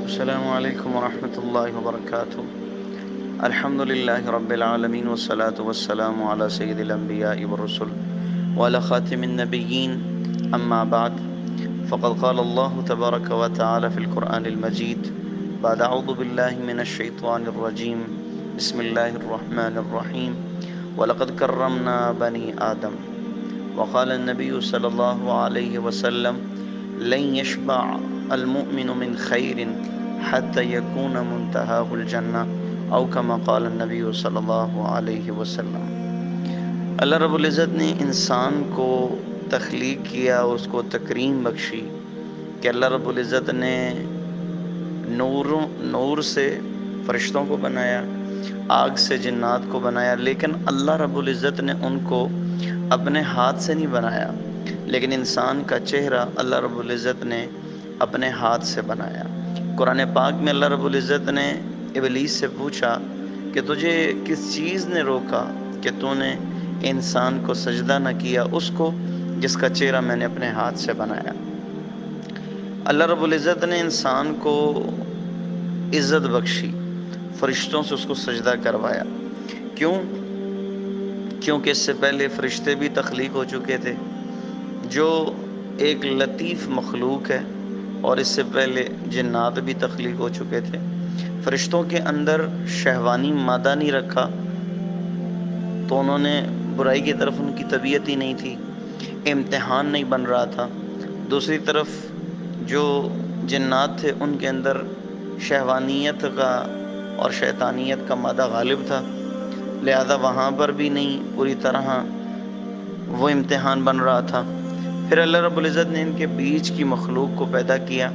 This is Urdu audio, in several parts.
السلام علیکم ورحمۃ اللہ وبرکاتہ۔ الحمد للہ رب العالمین والصلاة والسلام علی سید الانبیاء والرسل وعلی خاتم النبیین، اما بعد فقد قال اللہ تبارک وتعالی فی القرآن المجید بعد اعوذ باللہ من الشیطان الرجیم بسم اللہ الرحمن الرحیم وَلَقَدْ كَرَّمْنَا بَنِي آدم وقال النبی صلی اللہ علیہ وسلم لن يشبع المؤمن من خیر حتى يكون منتهاه الجنہ او كما قال النبی صلی اللہ علیہ وسلم۔ اللہ رب العزت نے انسان کو تخلیق کیا اور اس کو تکریم بخشی کہ اللہ رب العزت نے نور سے فرشتوں کو بنایا، آگ سے جنات کو بنایا، لیکن اللہ رب العزت نے ان کو اپنے ہاتھ سے نہیں بنایا، لیکن انسان کا چہرہ اللہ رب العزت نے اپنے ہاتھ سے بنایا۔ قرآن پاک میں اللہ رب العزت نے ابلیس سے پوچھا کہ تجھے کس چیز نے روکا کہ تو نے انسان کو سجدہ نہ کیا، اس کو جس کا چہرہ میں نے اپنے ہاتھ سے بنایا۔ اللہ رب العزت نے انسان کو عزت بخشی، فرشتوں سے اس کو سجدہ کروایا۔ کیونکہ اس سے پہلے فرشتے بھی تخلیق ہو چکے تھے، جو ایک لطیف مخلوق ہے، اور اس سے پہلے جنات بھی تخلیق ہو چکے تھے۔ فرشتوں کے اندر شہوانی مادہ نہیں رکھا تو انہوں نے برائی کی طرف ان کی طبیعت ہی نہیں تھی، امتحان نہیں بن رہا تھا۔ دوسری طرف جو جنات تھے ان کے اندر شہوانیت کا اور شیطانیت کا مادہ غالب تھا، لہذا وہاں پر بھی نہیں پوری طرح وہ امتحان بن رہا تھا۔ پھر اللہ رب العزت نے ان کے بیچ کی مخلوق کو پیدا کیا،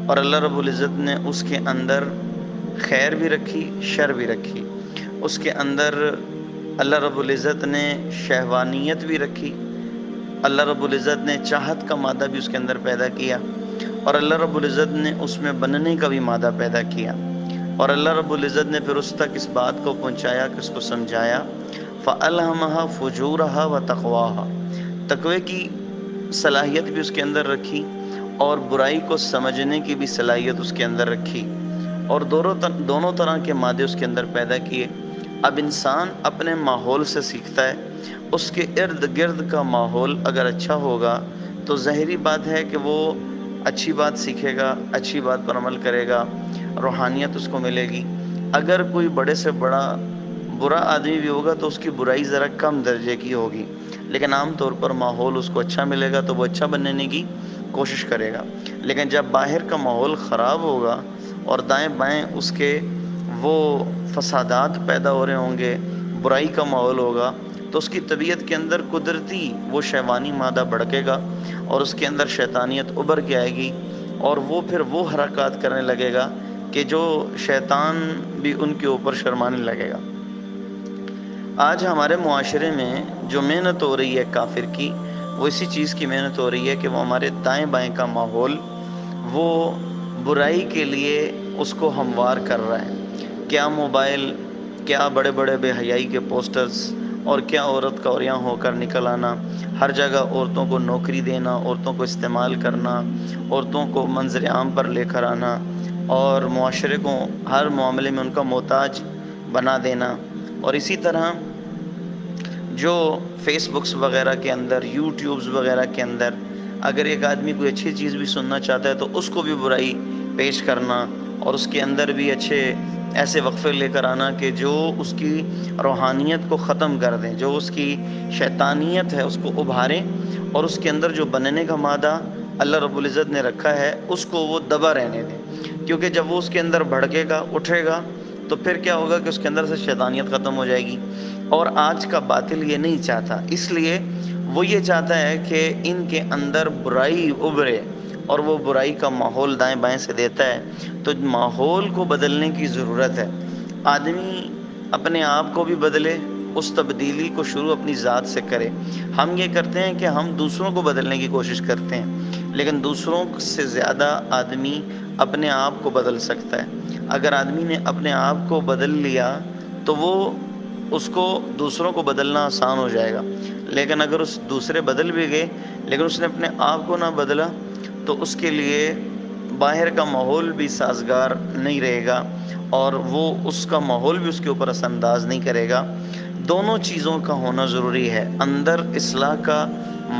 اور اللہ رب العزت نے اس کے اندر خیر بھی رکھی، شر بھی رکھی۔ اس کے اندر اللہ رب العزت نے شہوانیت بھی رکھی، اللہ رب العزت نے چاہت کا مادہ بھی اس کے اندر پیدا کیا، اور اللہ رب العزت نے اس میں بننے کا بھی مادہ پیدا کیا، اور اللہ رب العزت نے پھر اس تک اس بات کو پہنچایا کہ اس کو سمجھایا فَأَلْهَمَهَا فُجُورَهَا وَتَقْوَاهَا، تقوی کی صلاحیت بھی اس کے اندر رکھی، اور برائی کو سمجھنے کی بھی صلاحیت اس کے اندر رکھی، اور دونوں طرح کے مادے اس کے اندر پیدا کیے۔ اب انسان اپنے ماحول سے سیکھتا ہے، اس کے ارد گرد کا ماحول اگر اچھا ہوگا تو ظاہری بات ہے کہ وہ اچھی بات سیکھے گا، اچھی بات پر عمل کرے گا، روحانیت اس کو ملے گی۔ اگر کوئی بڑے سے بڑا برا آدمی بھی ہوگا تو اس کی برائی ذرا کم درجے کی ہوگی، لیکن عام طور پر ماحول اس کو اچھا ملے گا تو وہ اچھا بننے کی کوشش کرے گا۔ لیکن جب باہر کا ماحول خراب ہوگا اور دائیں بائیں اس کے وہ فسادات پیدا ہو رہے ہوں گے، برائی کا ماحول ہوگا، تو اس کی طبیعت کے اندر قدرتی وہ شیطانی مادہ بڑھکے گا، اور اس کے اندر شیطانیت ابھر کے آئے گی، اور وہ پھر وہ حرکات کرنے لگے گا کہ جو شیطان بھی ان کے اوپر شرمانے لگے گا۔ آج ہمارے معاشرے میں جو محنت ہو رہی ہے کافر کی، وہ اسی چیز کی محنت ہو رہی ہے کہ وہ ہمارے دائیں بائیں کا ماحول وہ برائی کے لیے اس کو ہموار کر رہا ہے۔ کیا موبائل، کیا بڑے بڑے بے حیائی کے پوسٹرز، اور کیا عورت کا عریاں ہو کر نکل آنا، ہر جگہ عورتوں کو نوکری دینا، عورتوں کو استعمال کرنا، عورتوں کو منظر عام پر لے کر آنا، اور معاشرے کو ہر معاملے میں ان کا محتاج بنا دینا۔ اور اسی طرح جو فیس بکس وغیرہ کے اندر، یوٹیوبز وغیرہ کے اندر اگر ایک آدمی کوئی اچھی چیز بھی سننا چاہتا ہے تو اس کو بھی برائی پیش کرنا، اور اس کے اندر بھی اچھے ایسے وقفے لے کر آنا کہ جو اس کی روحانیت کو ختم کر دیں، جو اس کی شیطانیت ہے اس کو ابھاریں، اور اس کے اندر جو بننے کا مادہ اللہ رب العزت نے رکھا ہے اس کو وہ دبا رہنے دیں، کیونکہ جب وہ اس کے اندر بھڑکے گا، اٹھے گا، تو پھر کیا ہوگا کہ اس کے اندر سے شیطانیت ختم ہو جائے گی۔ اور آج کا باطل یہ نہیں چاہتا، اس لیے وہ یہ چاہتا ہے کہ ان کے اندر برائی ابھرے، اور وہ برائی کا ماحول دائیں بائیں سے دیتا ہے۔ تو ماحول کو بدلنے کی ضرورت ہے، آدمی اپنے آپ کو بھی بدلے، اس تبدیلی کو شروع اپنی ذات سے کرے۔ ہم یہ کرتے ہیں کہ ہم دوسروں کو بدلنے کی کوشش کرتے ہیں، لیکن دوسروں سے زیادہ آدمی اپنے آپ کو بدل سکتا ہے۔ اگر آدمی نے اپنے آپ کو بدل لیا تو وہ اس کو دوسروں کو بدلنا آسان ہو جائے گا، لیکن اگر اس دوسرے بدل بھی گئے لیکن اس نے اپنے آپ کو نہ بدلا تو اس کے لیے باہر کا ماحول بھی سازگار نہیں رہے گا اور وہ اس کا ماحول بھی اس کے اوپر اثر انداز نہیں کرے گا۔ دونوں چیزوں کا ہونا ضروری ہے، اندر اصلاح کا،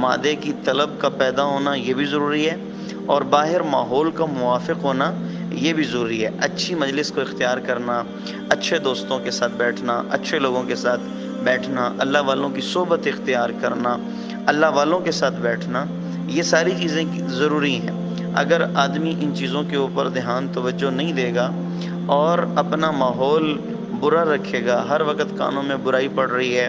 مادے کی طلب کا پیدا ہونا یہ بھی ضروری ہے، اور باہر ماحول کا موافق ہونا یہ بھی ضروری ہے۔ اچھی مجلس کو اختیار کرنا، اچھے دوستوں کے ساتھ بیٹھنا، اچھے لوگوں کے ساتھ بیٹھنا، اللہ والوں کی صحبت اختیار کرنا، اللہ والوں کے ساتھ بیٹھنا، یہ ساری چیزیں ضروری ہیں۔ اگر آدمی ان چیزوں کے اوپر دھیان توجہ نہیں دے گا اور اپنا ماحول برا رکھے گا، ہر وقت کانوں میں برائی پڑ رہی ہے،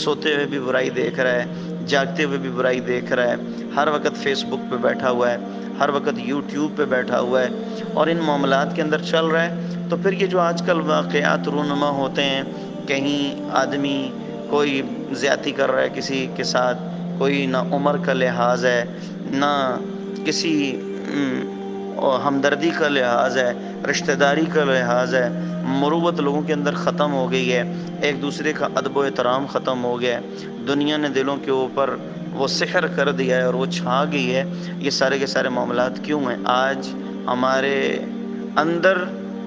سوتے ہوئے بھی برائی دیکھ رہا ہے، جاگتے ہوئے بھی برائی دیکھ رہا ہے، ہر وقت فیس بک پہ بیٹھا ہوا ہے، ہر وقت یوٹیوب پہ بیٹھا ہوا ہے اور ان معاملات کے اندر چل رہا ہے، تو پھر یہ جو آج کل واقعات رونما ہوتے ہیں، کہیں آدمی کوئی زیادتی کر رہا ہے کسی کے ساتھ، کوئی نہ عمر کا لحاظ ہے، نہ کسی ہمدردی کا لحاظ ہے، رشتہ داری کا لحاظ ہے، مروت لوگوں کے اندر ختم ہو گئی ہے، ایک دوسرے کا ادب و احترام ختم ہو گیا ہے، دنیا نے دلوں کے اوپر وہ سحر کر دیا ہے اور وہ چھا گئی ہے۔ یہ سارے کے سارے معاملات کیوں ہیں؟ آج ہمارے اندر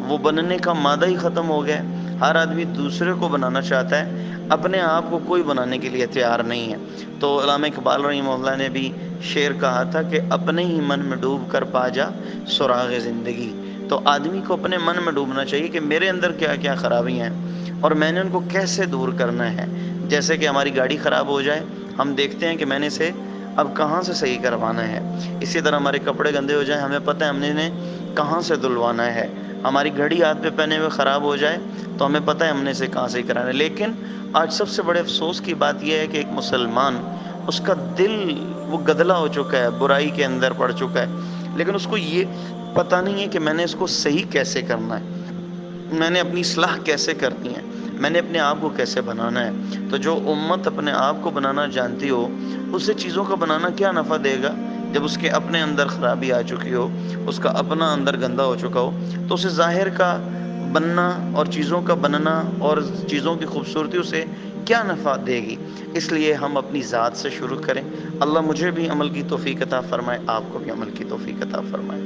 وہ بننے کا مادہ ہی ختم ہو گیا ہے۔ ہر آدمی دوسرے کو بنانا چاہتا ہے، اپنے آپ کو کوئی بنانے کے لیے تیار نہیں ہے۔ تو علامہ اقبال رحمہ اللہ نے بھی شعر کہا تھا کہ اپنے ہی من میں ڈوب کر پا جا سراغ زندگی۔ تو آدمی کو اپنے من میں ڈوبنا چاہیے کہ میرے اندر کیا کیا خرابیاں ہیں اور میں نے ان کو کیسے دور کرنا ہے۔ جیسے کہ ہماری گاڑی خراب ہو جائے، ہم دیکھتے ہیں کہ میں نے اسے اب کہاں سے صحیح کروانا ہے۔ اسی طرح ہمارے کپڑے گندے ہو جائیں، ہمیں پتہ ہے ہم نے کہاں سے دھلوانا ہے۔ ہماری گھڑی ہاتھ پہ پہنے ہوئے خراب ہو جائے تو ہمیں پتہ ہے ہم نے اسے کہاں سے کرانا ہے۔ لیکن آج سب سے بڑے افسوس کی بات یہ ہے کہ ایک مسلمان، اس کا دل وہ گدلا ہو چکا ہے، برائی کے اندر پڑ چکا ہے، لیکن اس کو یہ پتہ نہیں ہے کہ میں نے اس کو صحیح کیسے کرنا ہے، میں نے اپنی اصلاح کیسے کرنی ہے، میں نے اپنے آپ کو کیسے بنانا ہے۔ تو جو امت اپنے آپ کو بنانا جانتی ہو، اسے چیزوں کا بنانا کیا نفع دے گا جب اس کے اپنے اندر خرابی آ چکی ہو، اس کا اپنا اندر گندا ہو چکا ہو، تو اسے ظاہر کا بننا اور چیزوں کا بننا اور چیزوں کی خوبصورتی اسے کیا نفع دے گی؟ اس لیے ہم اپنی ذات سے شروع کریں۔ اللہ مجھے بھی عمل کی توفیق عطا فرمائے، آپ کو بھی عمل کی توفیق عطا فرمائے۔